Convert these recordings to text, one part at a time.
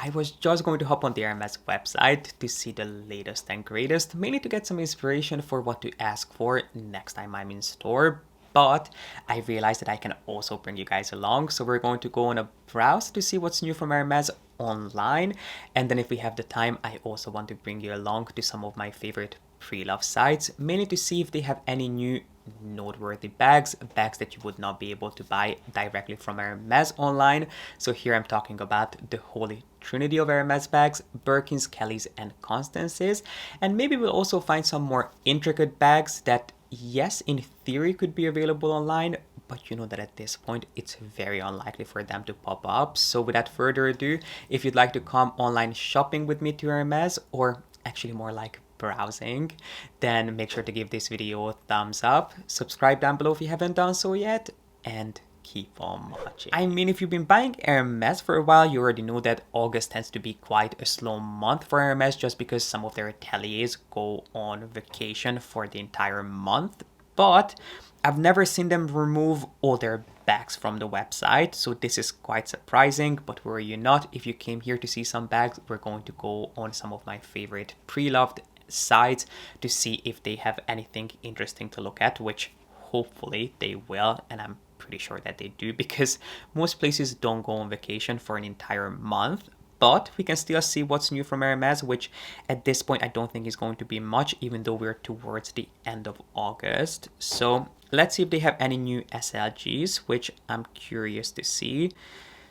I was just going to hop on the Hermes website to see the latest and greatest, mainly to get some inspiration for what to ask for next time I'm in store. But I realized that I can also bring you guys along, so we're going to go on a browse to see what's new from Hermes online. And then if we have the time, I also want to bring you along to some of my favorite pre-loved sites, mainly to see if they have any new noteworthy bags that you would not be able to buy directly from Hermes online. So here I'm talking about the holy trinity of Hermes bags: Birkins, Kellys, and Constances. And maybe we'll also find some more intricate bags that, yes, in theory could be available online, but you know that at this point it's very unlikely for them to pop up. So without further ado, if you'd like to come online shopping with me to Hermes, or actually more like browsing, then make sure to give this video a thumbs up, subscribe down below if you haven't done so yet, and keep on watching. I mean, if you've been buying Hermes for a while, you already know that August tends to be quite a slow month for Hermes, just because some of their ateliers go on vacation for the entire month. But I've never seen them remove all their bags from the website, so this is quite surprising. But worry you not, if you came here to see some bags, we're going to go on some of my favorite pre-loved sites to see if they have anything interesting to look at, which hopefully they will, and I'm pretty sure that they do, because most places don't go on vacation for an entire month. But we can still see what's new from Hermes, which at this point I don't think is going to be much, even though we're towards the end of August. So let's see if they have any new SLGs, which I'm curious to see.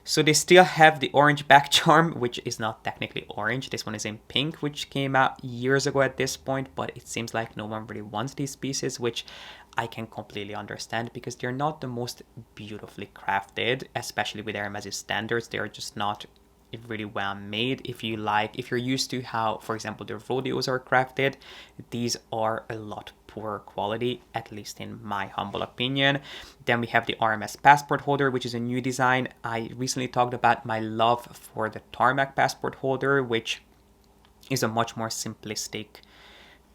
So they still have the orange back charm, which is not technically orange. This one is in pink, which came out years ago at this point, but it seems like no one really wants these pieces, which I can completely understand, because they're not the most beautifully crafted, especially with Hermes' standards. They're just not really well made. If you're used to how, for example, the rodeos are crafted, these are a lot poorer quality, at least in my humble opinion. Then we have the RMS passport holder, which is a new design. I recently talked about my love for the tarmac passport holder, which is a much more simplistic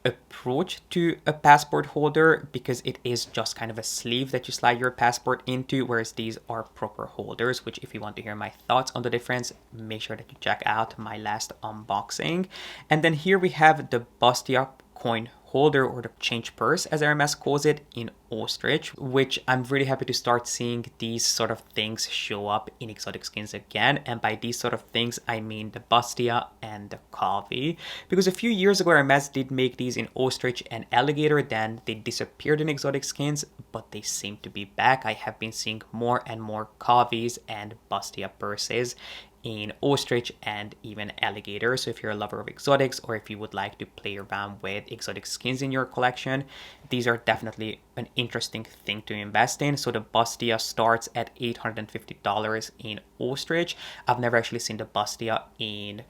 approach to a passport holder, because it is just kind of a sleeve that you slide your passport into, whereas these are proper holders, which if you want to hear my thoughts on the difference, make sure that you check out my last unboxing. And then here we have the Bastia coin holder, or the change purse as Hermes calls it, in ostrich, which I'm really happy to start seeing these sort of things show up in exotic skins again. And by these sort of things, I mean the Bastia and the Kavi, because a few years ago Hermes did make these in ostrich and alligator, then they disappeared in exotic skins, but they seem to be back. I have been seeing more and more Kavis and Bastia purses in ostrich and even alligator. So if you're a lover of exotics, or if you would like to play around with exotic skins in your collection, these are definitely an interesting thing to invest in. So the Bastia starts at $850 in ostrich. I've never actually seen the Bastia in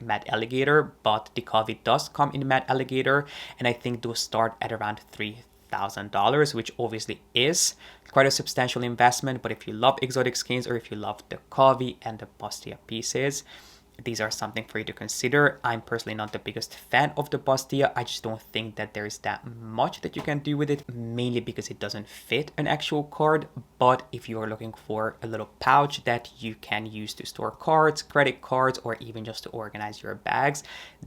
matte alligator, but the Kavi does come in matte alligator, and I think those start at around $3,000, which obviously is quite a substantial investment. But if you love exotic skins, or if you love the Kavi and the Bastia pieces, these are something for you to consider. I'm personally not the biggest fan of the Bastia. I just don't think that there is that much that you can do with it, mainly because it doesn't fit an actual card. But if you are looking for a little pouch that you can use to store cards, credit cards, or even just to organize your bags,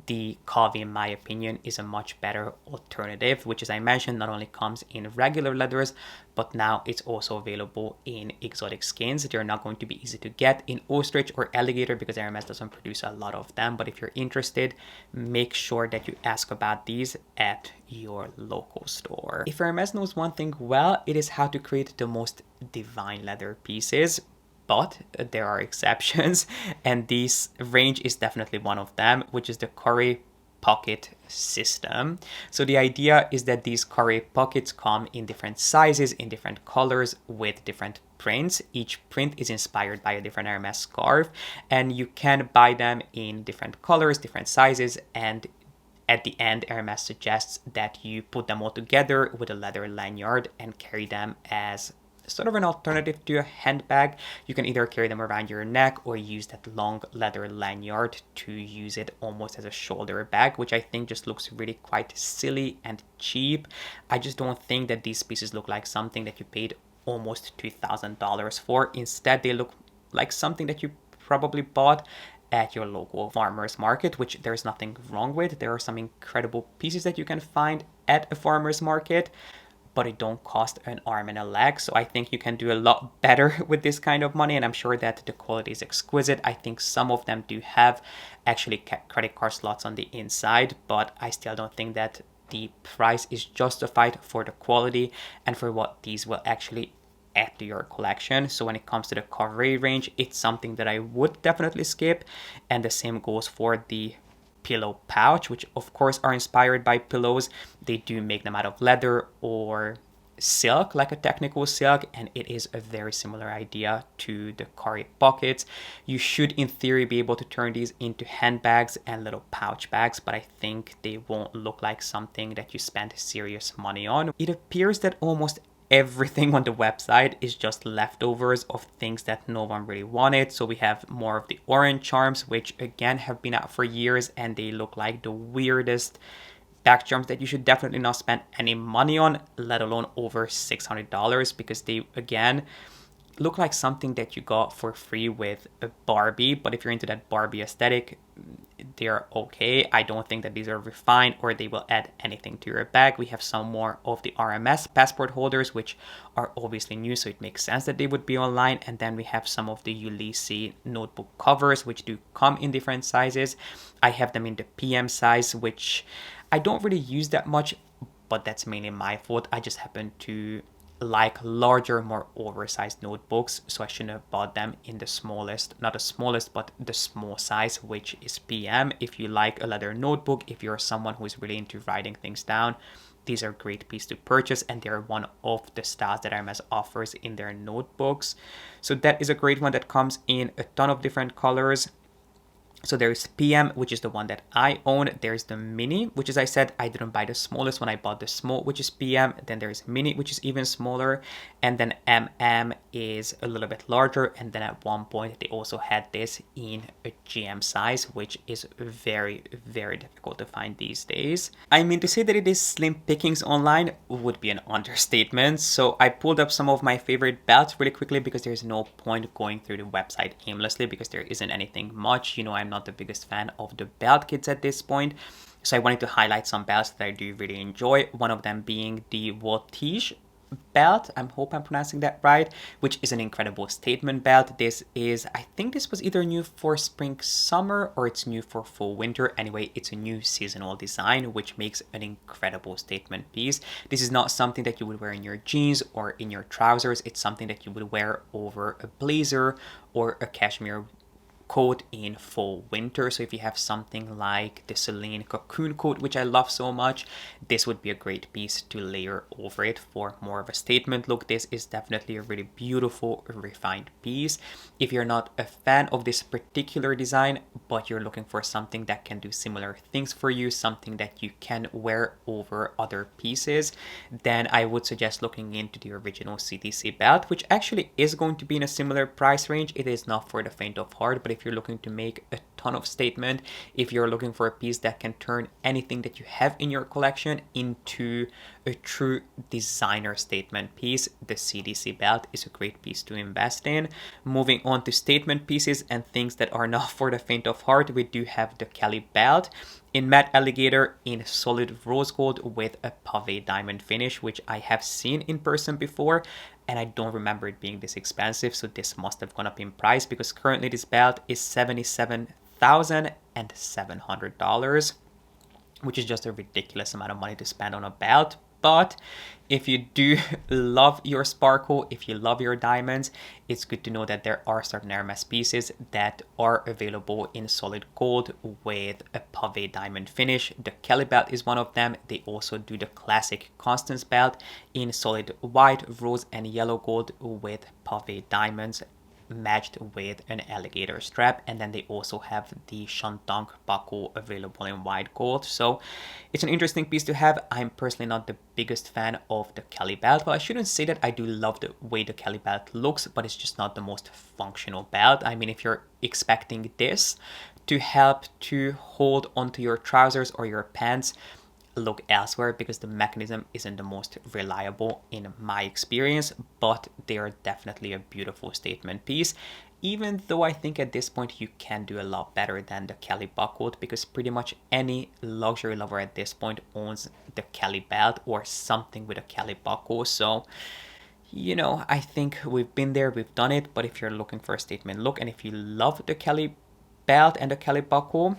the Kavi, in my opinion, is a much better alternative, which, as I mentioned, not only comes in regular leathers, but now it's also available in exotic skins. They're not going to be easy to get in ostrich or alligator, because Hermes doesn't produce a lot of them. But if you're interested, make sure that you ask about these at your local store. If Hermes knows one thing well, it is how to create the most divine leather pieces. But there are exceptions, and this range is definitely one of them, which is the Curry pocket system. So the idea is that these Curry pockets come in different sizes, in different colors, with different prints. Each print is inspired by a different Hermes scarf, and you can buy them in different colors, different sizes, and at the end, Hermes suggests that you put them all together with a leather lanyard and carry them as sort of an alternative to a handbag. You can either carry them around your neck, or use that long leather lanyard to use it almost as a shoulder bag, which I think just looks really quite silly and cheap. I just don't think that these pieces look like something that you paid almost $2,000 for. Instead, they look like something that you probably bought at your local farmer's market, which there's nothing wrong with. There are some incredible pieces that you can find at a farmer's market, but it don't cost an arm and a leg. So I think you can do a lot better with this kind of money, and I'm sure that the quality is exquisite. I think some of them do have actually credit card slots on the inside, but I still don't think that the price is justified for the quality and for what these will actually add to your collection. So when it comes to the coverage range, it's something that I would definitely skip, and the same goes for the pillow pouch, which of course are inspired by pillows. They do make them out of leather or silk, like a technical silk, and it is a very similar idea to the carry pockets. You should in theory be able to turn these into handbags and little pouch bags, but I think they won't look like something that you spend serious money on. It appears that almost everything on the website is just leftovers of things that no one really wanted. So we have more of the orange charms, which again have been out for years, and they look like the weirdest back charms that you should definitely not spend any money on, let alone over $600, because they again look like something that you got for free with a Barbie. But if you're into that Barbie aesthetic, they're okay. I don't think that these are refined or they will add anything to your bag. We have some more of the Hermes passport holders, which are obviously new, so it makes sense that they would be online. And then we have some of the Ulysses notebook covers, which do come in different sizes. I have them in the PM size, which I don't really use that much, but that's mainly my fault. I just happen to like larger, more oversized notebooks, so I shouldn't have bought them in the smallest, not the smallest, but the small size, which is PM. If you like a leather notebook, if you're someone who is really into writing things down, these are a great piece to purchase, and they're one of the styles that Hermes offers in their notebooks. So that is a great one that comes in a ton of different colors. So there's PM, which is the one that I own. There's the Mini, which, as I said, I didn't buy the smallest one. I bought the small, which is PM. Then there's Mini, which is even smaller. And then MM is a little bit larger. And then at one point, they also had this in a GM size, which is very, very difficult to find these days. I mean, to say that it is slim pickings online would be an understatement. So I pulled up some of my favorite belts really quickly, because there's no point going through the website aimlessly, because there isn't anything much. You know, I'm not the biggest fan of the belt kits at this point, so I wanted to highlight some belts that I do really enjoy. One of them being the Voltige belt, I hope I'm pronouncing that right, which is an incredible statement belt. This is, I think this was either new for spring summer or it's new for fall winter. Anyway, it's a new seasonal design, which makes an incredible statement piece. This is not something that you would wear in your jeans or in your trousers. It's something that you would wear over a blazer or a cashmere coat in fall winter. So if you have something like the Celine cocoon coat, which I love so much, this would be a great piece to layer over it for more of a statement look. This is definitely a really beautiful, refined piece. If you're not a fan of this particular design, but you're looking for something that can do similar things for you, something that you can wear over other pieces, then I would suggest looking into the original CTC belt, which actually is going to be in a similar price range. It is not for the faint of heart, but if you're looking to make a ton of statement, if you're looking for a piece that can turn anything that you have in your collection into a true designer statement piece, the CDC belt is a great piece to invest in. Moving on to statement pieces and things that are not for the faint of heart, we do have the Kelly belt in matte alligator in solid rose gold with a pave diamond finish, which I have seen in person before, and I don't remember it being this expensive, so this must have gone up in price, because currently this belt is $77,700, which is just a ridiculous amount of money to spend on a belt. But if you do love your sparkle, if you love your diamonds, it's good to know that there are certain Hermes pieces that are available in solid gold with a pave diamond finish. The Kelly belt is one of them. They also do the classic Constance belt in solid white, rose, and yellow gold with pave diamonds matched with an alligator strap, and then they also have the Shantung buckle available in white gold. So it's an interesting piece to have. I'm personally not the biggest fan of the Kelly belt. Well, I shouldn't say that. I do love the way the Kelly belt looks, but it's just not the most functional belt. I mean, if you're expecting this to help to hold onto your trousers or your pants, look elsewhere, because the mechanism isn't the most reliable in my experience, but they are definitely a beautiful statement piece. even though I think at this point you can do a lot better than the Kelly buckled, because pretty much any luxury lover at this point owns the Kelly belt or something with a Kelly buckle. So, you know, I think we've been there, we've done it. But if you're looking for a statement look, and if you love the Kelly belt and the Kelly buckle,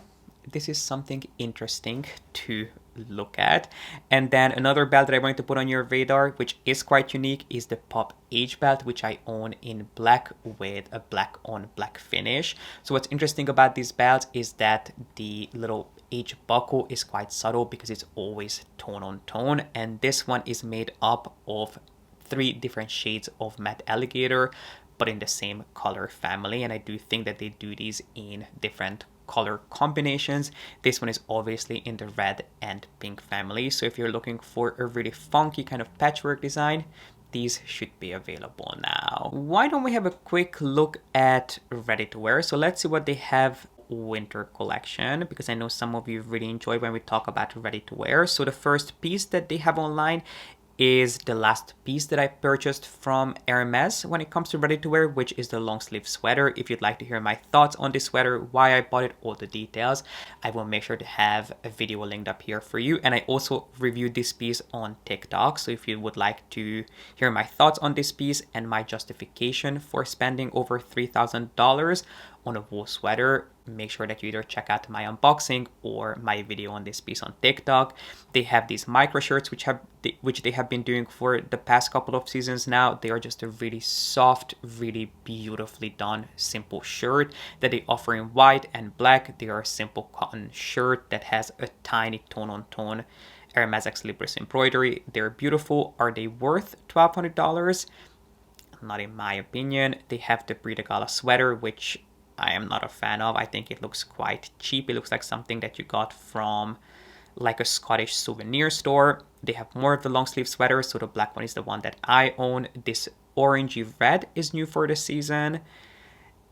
this is something interesting to look at. And then another belt that I wanted to put on your radar, which is quite unique, is the Pop Age belt, which I own in black with a black on black finish. So what's interesting about these belts is that the little age buckle is quite subtle because it's always tone on tone, and this one is made up of 3 different shades of matte alligator, but in the same color family. And I do think that they do these in different color combinations. This one is obviously in the red and pink family. So if you're looking for a really funky kind of patchwork design, these should be available now. Why don't we have a quick look at ready to wear? So let's see what they have winter collection, because I know some of you really enjoy when we talk about ready to wear. So the first piece that they have online is the last piece that I purchased from Hermes when it comes to ready to wear, which is the long sleeve sweater. If you'd like to hear my thoughts on this sweater, why I bought it, all the details, I will make sure to have a video linked up here for you. And I also reviewed this piece on TikTok, so if you would like to hear my thoughts on this piece and my justification for spending over $3,000 on a wool sweater, make sure that you either check out my unboxing or my video on this piece on TikTok. They have these micro shirts which they have been doing for the past couple of seasons now. They are just a really soft, really beautifully done, simple shirt that they offer in white and black. They are a simple cotton shirt that has a tiny tone on tone Hermes Ex Libris embroidery. They're beautiful. Are they worth $1,200? Not in my opinion. They have the Brie de Gala sweater, which I am not a fan of. I think it looks quite cheap. It looks like something that you got from like a Scottish souvenir store. They have more of the long sleeve sweaters, so the black one is the one that I own. This orangey red is new for the season.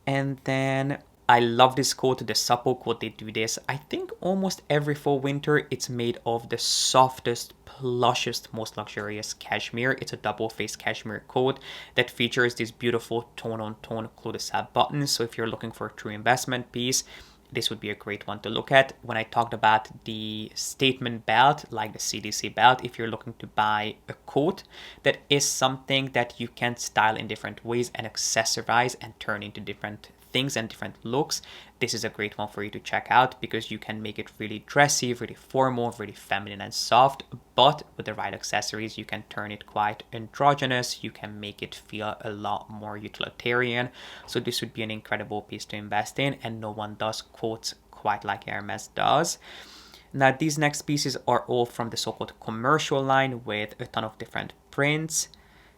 And then I love this coat, the supple coat. They do this, I think, almost every fall winter. It's made of the softest, plushest, most luxurious cashmere. It's a double-faced cashmere coat that features these beautiful tone-on-tone cul-de-sac buttons. So if you're looking for a true investment piece, this would be a great one to look at. When I talked about the statement belt, like the CDC belt, if you're looking to buy a coat that is something that you can style in different ways and accessorize and turn into different things and different looks, this is a great one for you to check out, because you can make it really dressy, really formal, really feminine and soft, but with the right accessories you can turn it quite androgynous. You can make it feel a lot more utilitarian. So this would be an incredible piece to invest in, and no one does coats quite like Hermes does. Now these next pieces are all from the so-called commercial line with a ton of different prints,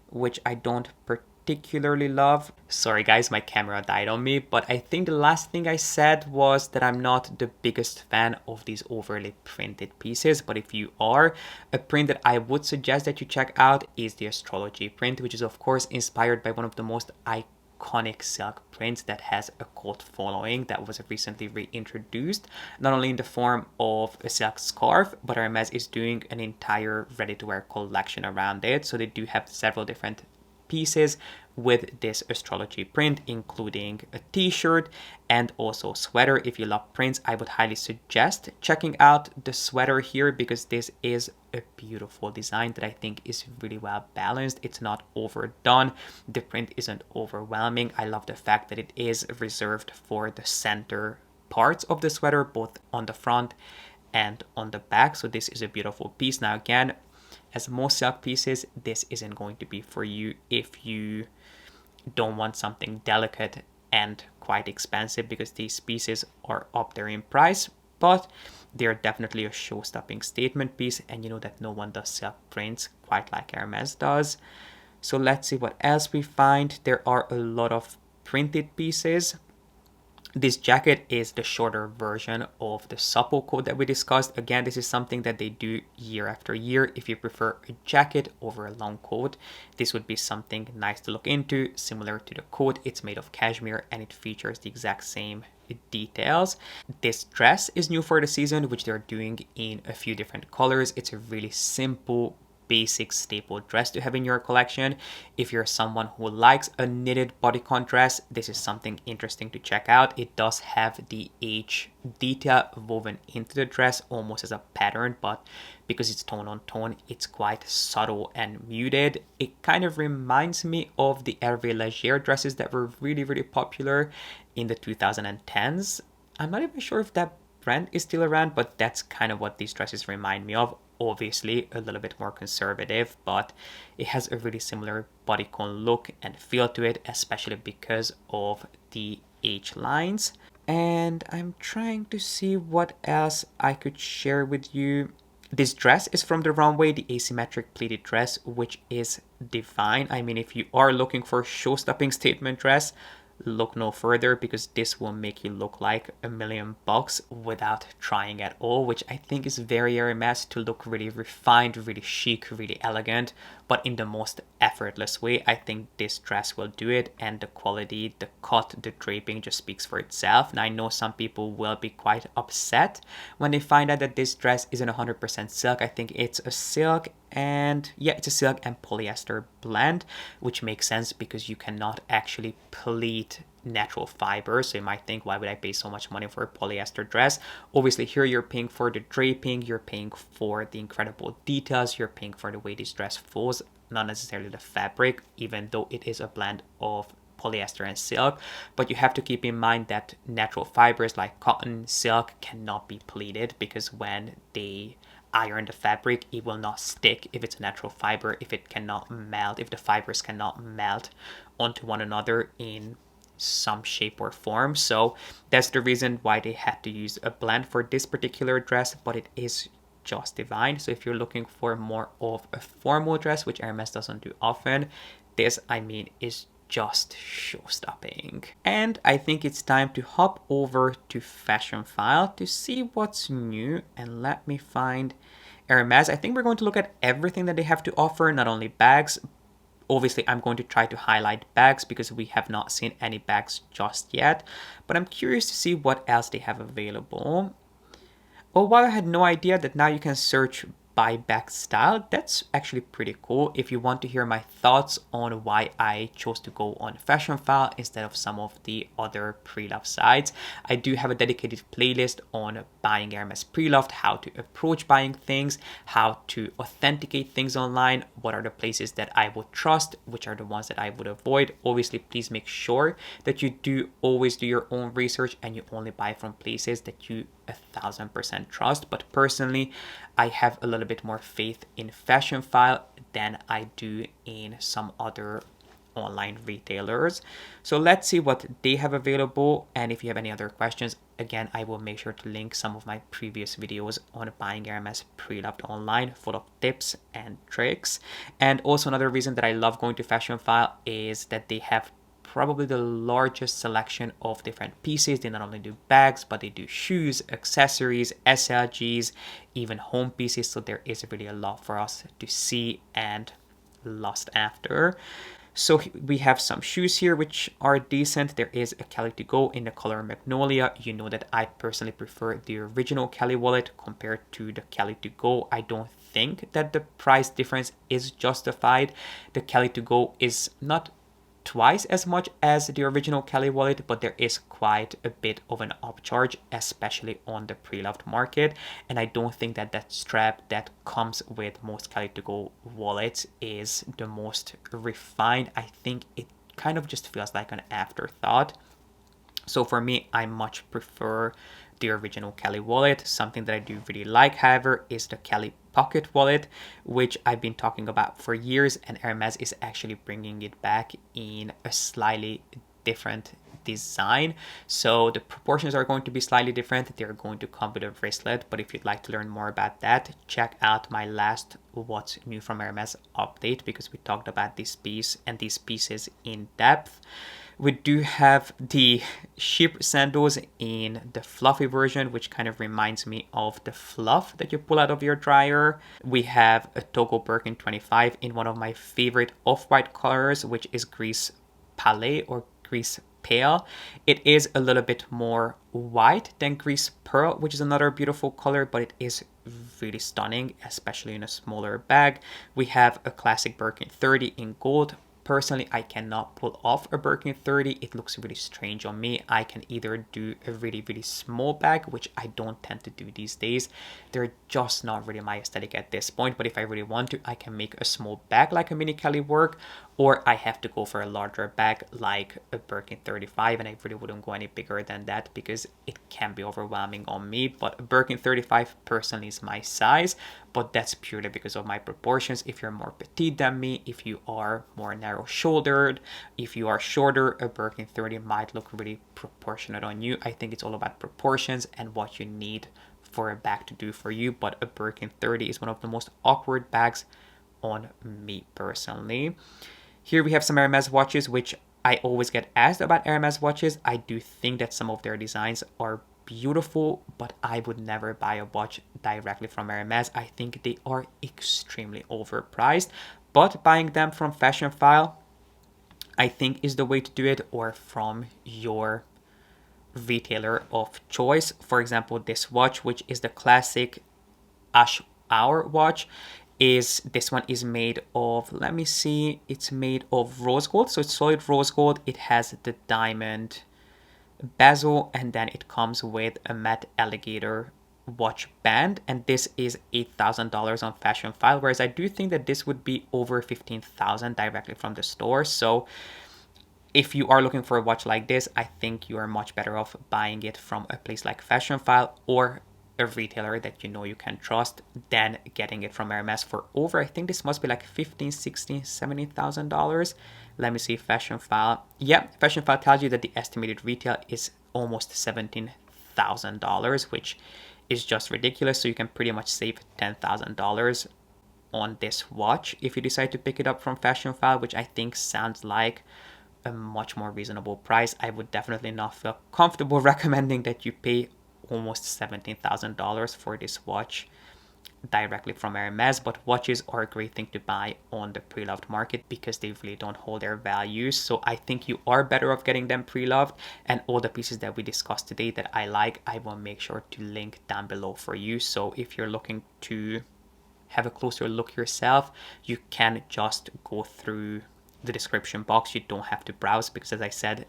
which I don't particularly love. Sorry guys, my camera died on me, but I think the last thing I said was that I'm not the biggest fan of these overly printed pieces. But if you are, a print that I would suggest that you check out is the astrology print, which is of course inspired by one of the most iconic silk prints that has a cult following, that was recently reintroduced, not only in the form of a silk scarf, but Hermes is doing an entire ready-to-wear collection around it. So they do have several different pieces with this astrology print, including a t-shirt and also sweater. If you love prints, I would highly suggest checking out the sweater here, because this is a beautiful design that I think is really well balanced. It's not overdone. The print isn't overwhelming. I love the fact that it is reserved for the center parts of the sweater, both on the front and on the back. So this is a beautiful piece. Now again, as most silk pieces, this isn't going to be for you if you don't want something delicate and quite expensive, because these pieces are up there in price, but they're definitely a show-stopping statement piece, and you know that no one does silk prints quite like Hermes does. So let's see what else we find. There are a lot of printed pieces. This jacket is the shorter version of the supple coat that we discussed. Again, this is something that they do year after year. If you prefer a jacket over a long coat, this would be something nice to look into. Similar to the coat, it's made of cashmere and it features the exact same details. This dress is new for the season, which they're doing in a few different colors. It's a really simple, basic staple dress to have in your collection. If you're someone who likes a knitted bodycon dress, this is something interesting to check out. It does have the H detail woven into the dress almost as a pattern, but because it's tone on tone, it's quite subtle and muted. It kind of reminds me of the Hervé Leger dresses that were really popular in the 2010s. I'm not even sure if that brand is still around, but that's kind of what these dresses remind me of. Obviously a little bit more conservative, but it has a really similar bodycon look and feel to it, especially because of the H lines. And I'm trying to see what else I could share with you. This dress is from the runway, the asymmetric pleated dress, which is divine. I mean, if you are looking for a show-stopping statement dress, look no further, because this will make you look like $1,000,000 without trying at all, which I think is very Hermes, to look really refined, really chic, really elegant, but in the most effortless way. I think this dress will do it, and the quality, the cut, the draping just speaks for itself. And I know some people will be quite upset when they find out that this dress isn't 100% silk. I think it's a silk and it's a silk and polyester blend, which makes sense because you cannot actually pleat natural fiber. So you might think, why would I pay so much money for a polyester dress? Obviously here you're paying for the draping, you're paying for the incredible details, you're paying for the way this dress falls, not necessarily the fabric, even though it is a blend of polyester and silk. But you have to keep in mind that natural fibers like cotton, silk cannot be pleated, because when they iron the fabric, it will not stick if it's a natural fiber, if it cannot melt, if the fibers cannot melt onto one another in some shape or form. So that's the reason why they had to use a blend for this particular dress, but it is just divine. So if you're looking for more of a formal dress, which Hermes doesn't do often, this, I mean, is just show-stopping. And I think it's time to hop over to Fashion File to see what's new. And let me find Hermes. I think we're going to look at everything that they have to offer, not only bags. Obviously, I'm going to try to highlight bags because we have not seen any bags just yet, but I'm curious to see what else they have available. Oh wow, I had no idea that now you can search by bag style. That's actually pretty cool. If you want to hear my thoughts on why I chose to go on Fashion File instead of some of the other Preloved sites, I do have a dedicated playlist on buying Hermes Preloved, how to approach buying things, how to authenticate things online, what are the places that I would trust, which are the ones that I would avoid. Obviously, please make sure that you do always do your own research and you only buy from places that you 1000% trust. But personally, I have a little bit more faith in Fashion File than I do in some other online retailers. So let's see what they have available. And if you have any other questions, again, I will make sure to link some of my previous videos on buying Hermes Preloved online, full of tips and tricks. And also another reason that I love going to Fashion File is that they have probably the largest selection of different pieces. They not only do bags, but they do shoes, accessories, SLGs, even home pieces. So there is really a lot for us to see and lust after. So we have some shoes here which are decent. There is a Cali to go in the color Magnolia. You know that I personally prefer the original Cali wallet compared to the Cali to go. I don't think that the price difference is justified. The Cali to go is not twice as much as the original Cali wallet, but there is quite a bit of an upcharge, especially on the Preloved market. And I don't think that that strap that comes with most Cali to go wallets is the most refined. I think it kind of just feels like an afterthought. So for me, I much prefer the original Cali wallet. Something that I do really like, however, is the Cali pocket wallet, which I've been talking about for years, and Hermes is actually bringing it back in a slightly different design. So the proportions are going to be slightly different. They're going to come with a wristlet, but if you'd like to learn more about that, check out my last What's New from Hermes update, because we talked about this piece and these pieces in depth. We do have the sheep sandals in the fluffy version, which kind of reminds me of the fluff that you pull out of your dryer. We have a Cargo Birkin 25 in one of my favorite off-white colors, which is Gris Palais or Gris Pale. It is a little bit more white than Gris Pearl, which is another beautiful color, but it is really stunning, especially in a smaller bag. We have a classic Birkin 30 in gold. Personally, I cannot pull off a Birkin 30. It looks really strange on me. I can either do a really, really small bag, which I don't tend to do these days. They're just not really my aesthetic at this point. But if I really want to, I can make a small bag like a Mini Kelly work, or I have to go for a larger bag like a Birkin 35, and I really wouldn't go any bigger than that because it can be overwhelming on me. But a Birkin 35 personally is my size, but that's purely because of my proportions. If you're more petite than me, if you are more narrow shouldered, if you are shorter, a Birkin 30 might look really proportionate on you. I think it's all about proportions and what you need for a bag to do for you. But a Birkin 30 is one of the most awkward bags on me personally. Here we have some Hermes watches, which I always get asked about Hermes watches. I do think that some of their designs are beautiful, but I would never buy a watch directly from Hermes. I think they are extremely overpriced, but buying them from Fashionphile, I think, is the way to do it, or from your retailer of choice. For example, this watch, which is the classic Ash Hour watch, this one is made of, let me see, it's made of rose gold. So it's solid rose gold. It has the diamond bezel, and then it comes with a matte alligator watch band, and this is $8,000 on Fashionphile, whereas I do think that this would be over 15,000 directly from the store. So if you are looking for a watch like this, I think you are much better off buying it from a place like Fashionphile or a retailer that you know you can trust than getting it from Hermes for over, I think this must be like $15,000, $16,000, $17,000. Let me see, Fashionphile. Yeah, Fashionphile tells you that the estimated retail is almost $17,000, which is just ridiculous. So you can pretty much save $10,000 on this watch if you decide to pick it up from Fashionphile, which I think sounds like a much more reasonable price. I would definitely not feel comfortable recommending that you pay almost $17,000 for this watch directly from Hermes, but watches are a great thing to buy on the pre-loved market because they really don't hold their values. So I think you are better off getting them pre-loved, and all the pieces that we discussed today that I like, I will make sure to link down below for you. So if you're looking to have a closer look yourself, you can just go through the description box. You don't have to browse because, as I said,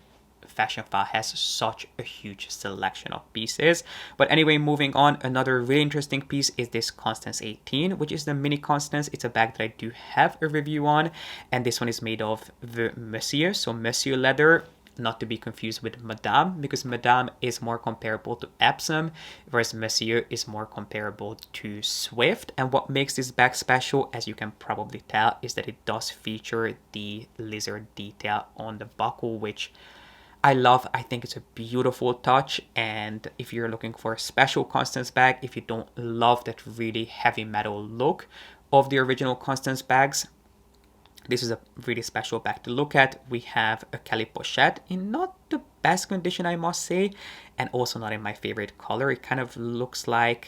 Fashionphile has such a huge selection of pieces. But anyway, moving on, another really interesting piece is this Constance 18, which is the Mini Constance. It's a bag that I do have a review on, and this one is made of the Monsieur, so Monsieur leather, not to be confused with Madame, because Madame is more comparable to Epsom, whereas Monsieur is more comparable to Swift. And what makes this bag special, as you can probably tell, is that it does feature the lizard detail on the buckle, which I love. I think it's a beautiful touch, and if you're looking for a special Constance bag, if you don't love that really heavy metal look of the original Constance bags, this is a really special bag to look at. We have a Kelly Pochette in not the best condition, I must say, and also not in my favorite color. It kind of looks like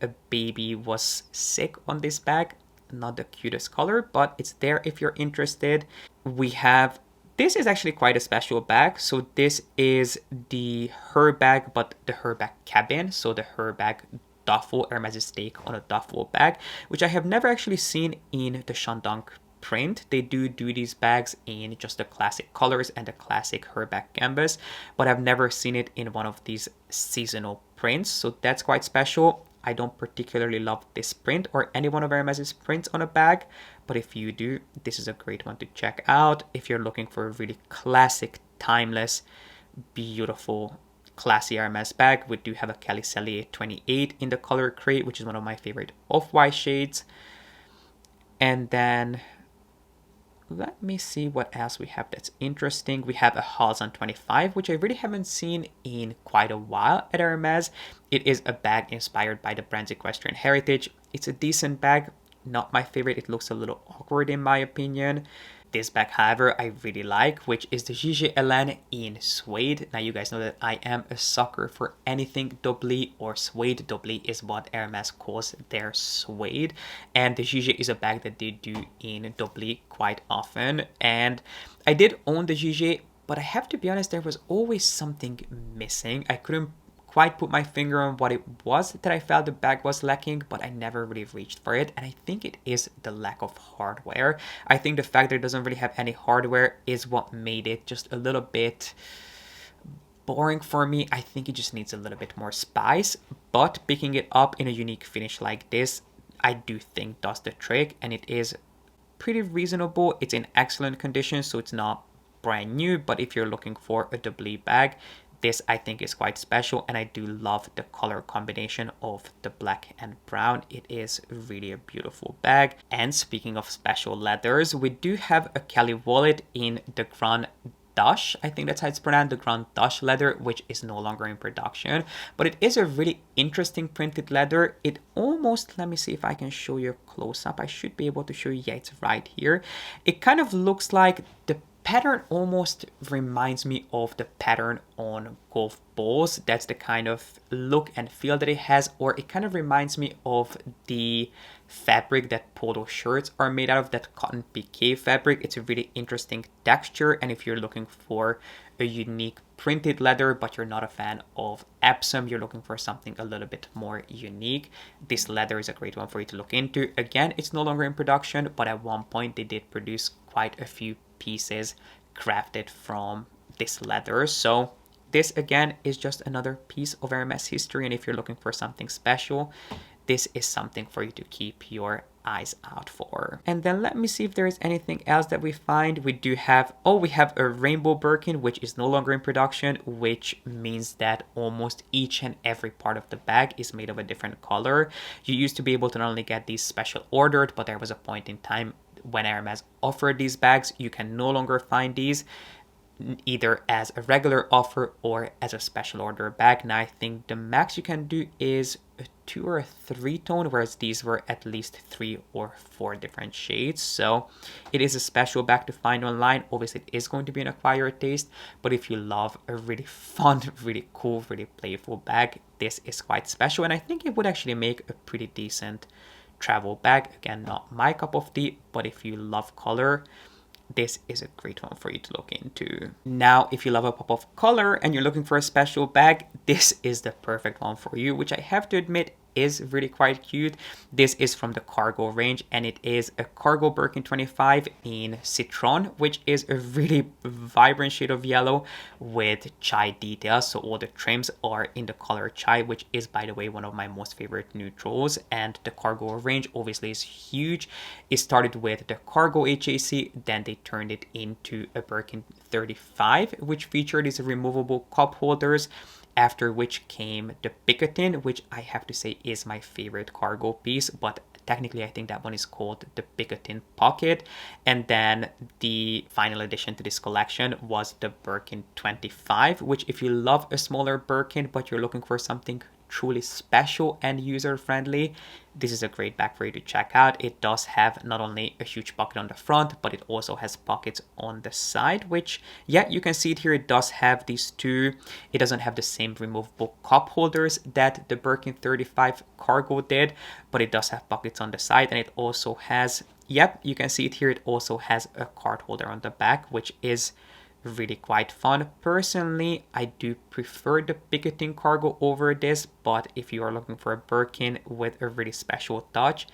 a baby was sick on this bag. Not the cutest color, but it's there if you're interested. We have, this is actually quite a special bag. So this is the Her bag, but the Her bag cabin. So the Her bag duffel, Hermes' take on a duffel bag, which I have never actually seen in the Shandong print. They do these bags in just the classic colors and the classic Her bag canvas, but I've never seen it in one of these seasonal prints. So that's quite special. I don't particularly love this print or any one of Hermes' prints on a bag, but if you do, this is a great one to check out. If you're looking for a really classic, timeless, beautiful, classy Hermes bag, we do have a Kelly Cellier 28 in the color crate, which is one of my favorite off-white shades. And then let me see what else we have that's interesting. We have a Halzon 25, which I really haven't seen in quite a while at Hermes. It is a bag inspired by the brand's equestrian heritage. It's a decent bag, not my favorite. It looks a little awkward in my opinion. This bag, however, I really like, which is the G.P.S. Hélène in suede. Now, you guys know that I am a sucker for anything doubly or suede. Doubly is what Hermes calls their suede. And the G.P.S. is a bag that they do in doubly quite often. And I did own the G.P.S., but I have to be honest, there was always something missing. I couldn't quite put my finger on what it was that I felt the bag was lacking, but I never really reached for it. And I think it is the lack of hardware. I think the fact that it doesn't really have any hardware is what made it just a little bit boring for me. I think it just needs a little bit more spice, but picking it up in a unique finish like this, I do think does the trick, and it is pretty reasonable. It's in excellent condition, so it's not brand new, but if you're looking for a doubly bag, this I think is quite special, and I do love the color combination of the black and brown. It is really a beautiful bag. And speaking of special leathers, we do have a Kelly wallet in the Grand Dush, I think that's how it's pronounced, the Grand Dush leather, which is no longer in production, but it is a really interesting printed leather. It almost, let me see if I can show you a close-up. I should be able to show you, yeah, it's right here. It kind of looks like the pattern almost reminds me of the pattern on golf balls. That's the kind of look and feel that it has, or it kind of reminds me of the fabric that polo shirts are made out of, that cotton piqué fabric. It's a really interesting texture, and if you're looking for a unique printed leather but you're not a fan of Epsom, you're looking for something a little bit more unique, this leather is a great one for you to look into. Again, it's no longer in production, but at one point they did produce quite a few pieces crafted from this leather. So this again is just another piece of Hermes history, and if you're looking for something special, this is something for you to keep your eyes out for. And then let me see if there is anything else that we find. We do have, we have a rainbow Birkin, which is no longer in production, which means that almost each and every part of the bag is made of a different color. You used to be able to not only get these special ordered, but there was a point in time when Hermes offered these bags. You can no longer find these either as a regular offer or as a special order bag. Now I think the max you can do is a 2 or a 3 tone, whereas these were at least 3 or 4 different shades. So it is a special bag to find online. Obviously it is going to be an acquired taste, but if you love a really fun, really cool, really playful bag, this is quite special, and I think it would actually make a pretty decent travel bag. Again, not my cup of tea, but if you love color, this is a great one for you to look into. Now, if you love a pop of color and you're looking for a special bag, this is the perfect one for you, which I have to admit is really quite cute. This is from the Cargo range, and it is a Cargo Birkin 25 in Citron, which is a really vibrant shade of yellow with chai details. So all the trims are in the color chai, which is, by the way, one of my most favorite neutrals. And the Cargo range obviously is huge. It started with the Cargo HAC, then they turned it into a Birkin 35, which featured these removable cup holders, after which came the Picotin, which I have to say is my favorite cargo piece, but technically I think that one is called the Picotin Pocket. And then the final addition to this collection was the Birkin 25, which if you love a smaller Birkin but you're looking for something truly special and user-friendly, this is a great bag for you to check out. It does have not only a huge pocket on the front, but it also has pockets on the side, which, yeah, you can see it here. It does have these two. It doesn't have the same removable cup holders that the Birkin 35 Cargo did, but it does have pockets on the side, and it also has, yep, you can see it here. It also has a card holder on the back, which is really quite fun. Personally, I do prefer the Picotin Cargo over this, but if you are looking for a Birkin with a really special touch,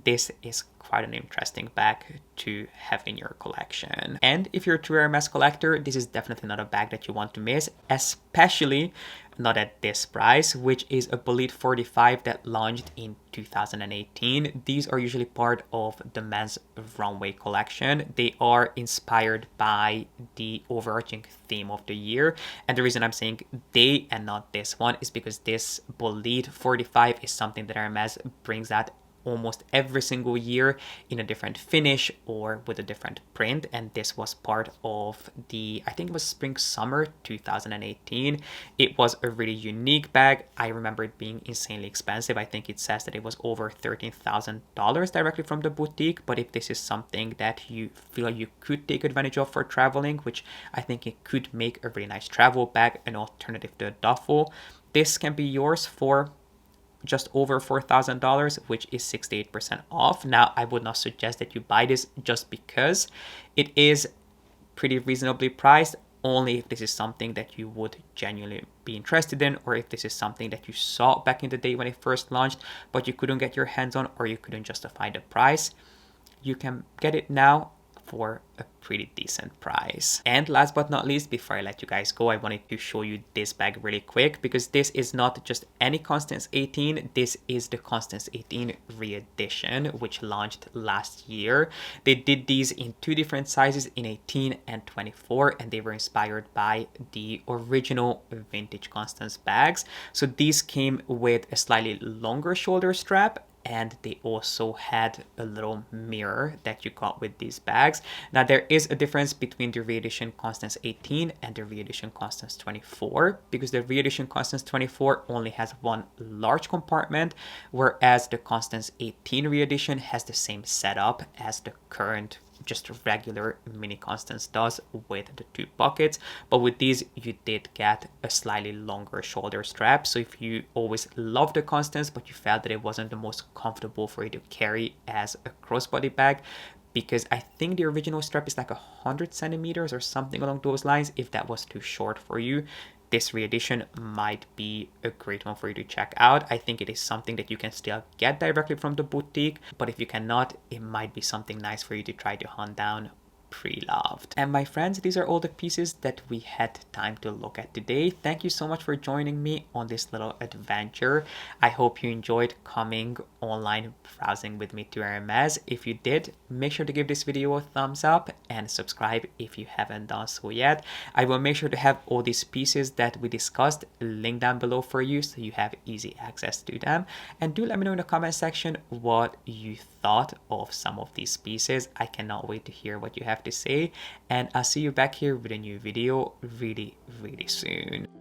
this is quite an interesting bag to have in your collection. And if you're a true Hermes collector, this is definitely not a bag that you want to miss, especially not at this price, which is a Bolide 45 that launched in 2018. These are usually part of the men's runway collection. They are inspired by the overarching theme of the year. And the reason I'm saying they and not this one is because this Bolide 45 is something that Hermes brings out almost every single year in a different finish or with a different print, and this was part of the, I think it was spring summer 2018. It was a really unique bag. I remember it being insanely expensive. I think it says that it was over $13,000 directly from the boutique, but if this is something that you feel you could take advantage of for traveling, which I think it could make a really nice travel bag, an alternative to a duffel, this can be yours for just over $4,000, which is 68% off. Now, I would not suggest that you buy this just because it is pretty reasonably priced, only if this is something that you would genuinely be interested in, or if this is something that you saw back in the day when it first launched, but you couldn't get your hands on, or you couldn't justify the price. You can get it now for a pretty decent price. And last but not least, before I let you guys go, I wanted to show you this bag really quick, because this is not just any Constance 18, this is the Constance 18 Re-edition, which launched last year. They did these in 2 different sizes, in 18 and 24, and they were inspired by the original vintage Constance bags. So these came with a slightly longer shoulder strap, and they also had a little mirror that you got with these bags. Now there is a difference between the Re-edition Constance 18 and the Re-edition Constance 24, because the Re-edition Constance 24 only has one large compartment, whereas the Constance 18 Re-edition has the same setup as the current just regular Mini Constance does, with the 2 pockets. But with these you did get a slightly longer shoulder strap, so if you always loved the Constance but you felt that it wasn't the most comfortable for you to carry as a crossbody bag, because I think the original strap is like 100 centimeters or something along those lines, if that was too short for you, this Re-edition might be a great one for you to check out. I think it is something that you can still get directly from the boutique, but if you cannot, it might be something nice for you to try to hunt down Preloved. And my friends, these are all the pieces that we had time to look at today. Thank you so much for joining me on this little adventure. I hope you enjoyed coming online browsing with me to Hermes. If you did, make sure to give this video a thumbs up and subscribe if you haven't done so yet. I will make sure to have all these pieces that we discussed linked down below for you, so you have easy access to them. And do let me know in the comment section what you thought of some of these pieces. I cannot wait to hear what you have to say, and I'll see you back here with a new video really soon.